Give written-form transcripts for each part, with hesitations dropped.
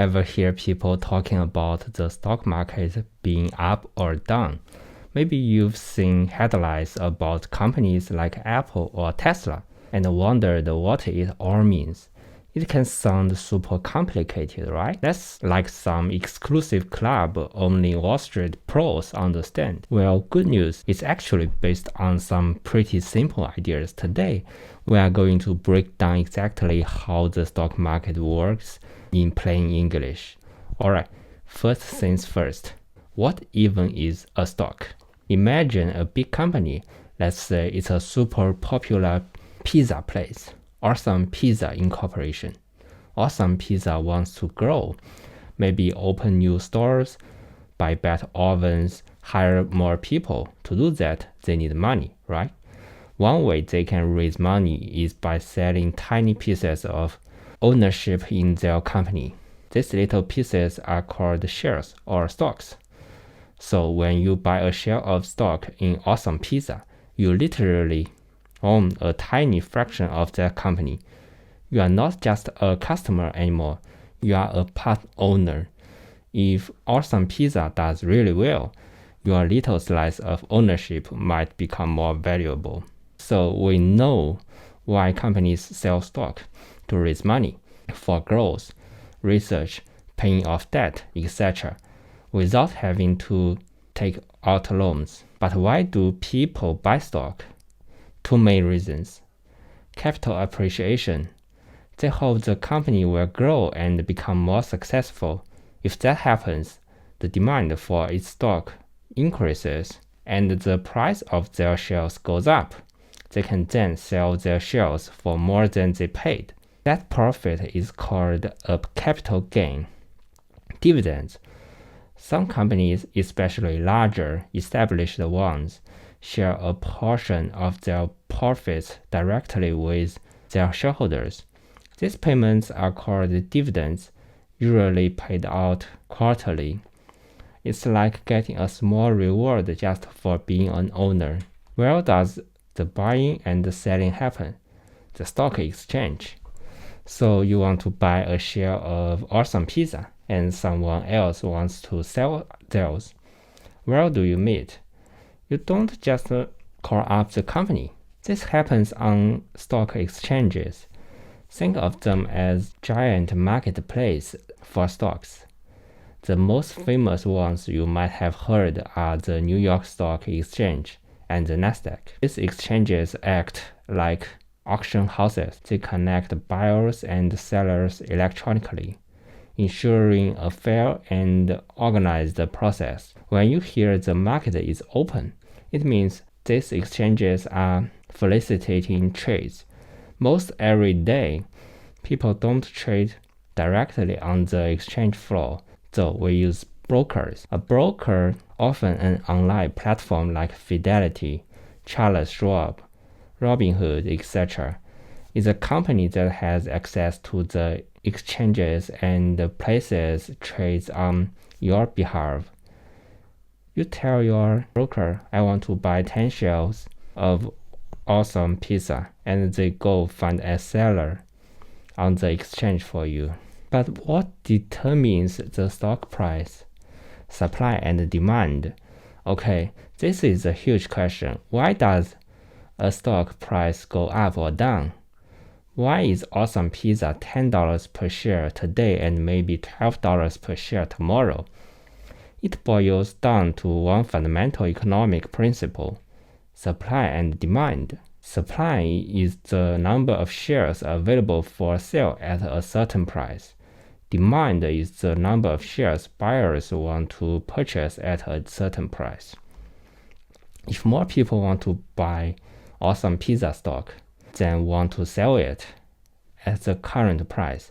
ever hear people talking about the stock market being up or down? Maybe you've seen headlines about companies like Apple or Tesla and wondered what it all means. It can sound super complicated, right? That's like some exclusive club only Wall Street pros understand. Well, good news, it's actually based on some pretty simple ideas. Today, we are going to break down exactly how the stock market works in plain English. Alright, first things first, what even is a stock? Imagine a big company, let's say it's a super popular pizza place. Awesome Pizza Incorporation. Awesome Pizza wants to grow, maybe open new stores, buy better ovens, hire more people. To do that, they need money, right? One way they can raise money is by selling tiny pieces of ownership in their company. These little pieces are called shares or stocks. So when you buy a share of stock in Awesome Pizza, you literally own a tiny fraction of that company. You are not just a customer anymore, you are a part owner. If Awesome Pizza does really well, your little slice of ownership might become more valuable. So we know why companies sell stock: to raise money, for growth, research, paying off debt, etc., without having to take out loans. But why do people buy stock? Two main reasons. Capital appreciation. They hope the company will grow and become more successful. If that happens, the demand for its stock increases and the price of their shares goes up. They can then sell their shares for more than they paid. That profit is called a capital gain. Dividends. Some companies, especially larger, established ones, share a portion of their profits directly with their shareholders. These payments are called dividends, usually paid out quarterly. It's like getting a small reward just for being an owner. Where does the buying and selling happen? The stock exchange. So you want to buy a share of Awesome Pizza, and someone else wants to sell theirs. Where do you meet? You don't just call up the company. This happens on stock exchanges. Think of them as giant marketplace for stocks. The most famous ones you might have heard are the New York Stock Exchange and the Nasdaq. These exchanges act like auction houses. They connect buyers and sellers electronically, ensuring a fair and organized process. When you hear the market is open, it means these exchanges are facilitating trades. Most every day, people don't trade directly on the exchange floor, though we use brokers. A broker, often an online platform like Fidelity, Charles Schwab, Robinhood, etc., is a company that has access to the exchanges and places trades on your behalf. You tell your broker, I want to buy 10 shares of Awesome Pizza, and they go find a seller on the exchange for you. But what determines the stock price? Supply and demand. Okay, this is a huge question. Why does a stock price go up or down? Why is Awesome Pizza $10 per share today and maybe $12 per share tomorrow? It boils down to one fundamental economic principle: supply and demand. Supply is the number of shares available for sale at a certain price. Demand is the number of shares buyers want to purchase at a certain price. If more people want to buy Awesome Pizza stock than want to sell it at the current price,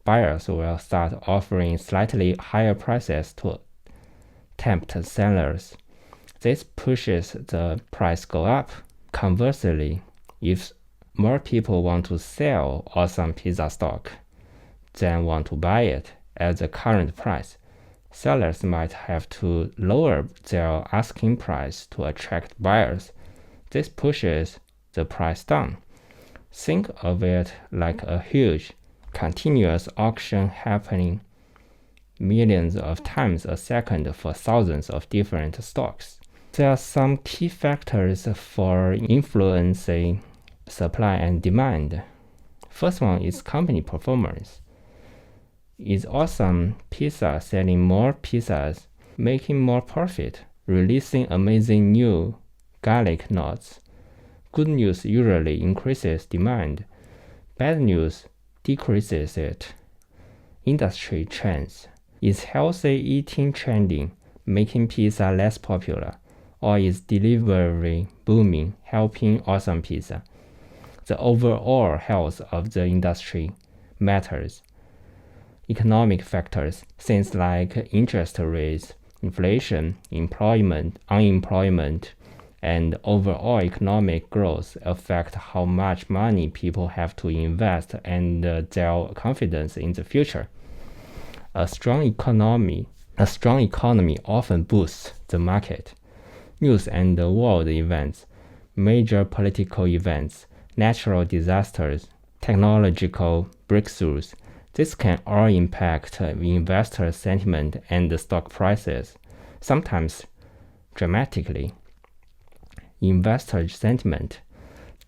buyers will start offering slightly higher prices to tempt sellers. This pushes the price go up. Conversely, if more people want to sell Awesome Pizza stock than want to buy it at the current price, sellers might have to lower their asking price to attract buyers. This pushes the price down. Think of it like a huge, continuous auction happening millions of times a second for thousands of different stocks. There are some key factors for influencing supply and demand. First one is company performance. Is awesome pizza selling more pizzas, making more profit, releasing amazing new garlic knots? Good news usually increases demand. Bad news decreases it. Industry trends. Is healthy eating trending, making pizza less popular? Or is delivery booming, helping awesome pizza? The overall health of the industry matters. Economic factors, things like interest rates, inflation, unemployment, and overall economic growth affect how much money people have to invest and their confidence in the future. A strong economy often boosts the market. News and world events, major political events, natural disasters, technological breakthroughs, this can all impact investor sentiment and stock prices, sometimes dramatically. Investor sentiment.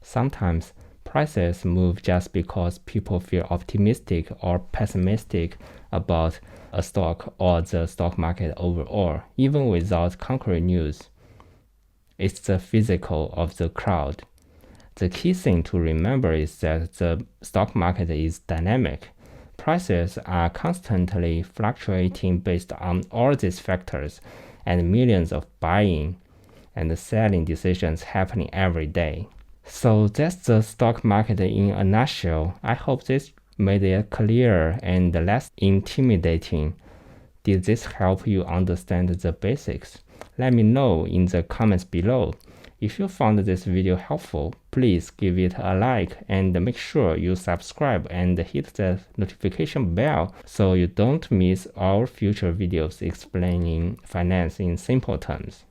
Sometimes prices move just because people feel optimistic or pessimistic about a stock or the stock market overall, even without concrete news. It's the physical of the crowd. The key thing to remember is that the stock market is dynamic. Prices are constantly fluctuating based on all these factors, and millions of buying and selling decisions happening every day. So that's the stock market in a nutshell. I hope this made it clearer and less intimidating. Did this help you understand the basics? Let me know in the comments below. If you found this video helpful, please give it a like and make sure you subscribe and hit the notification bell so you don't miss our future videos explaining finance in simple terms.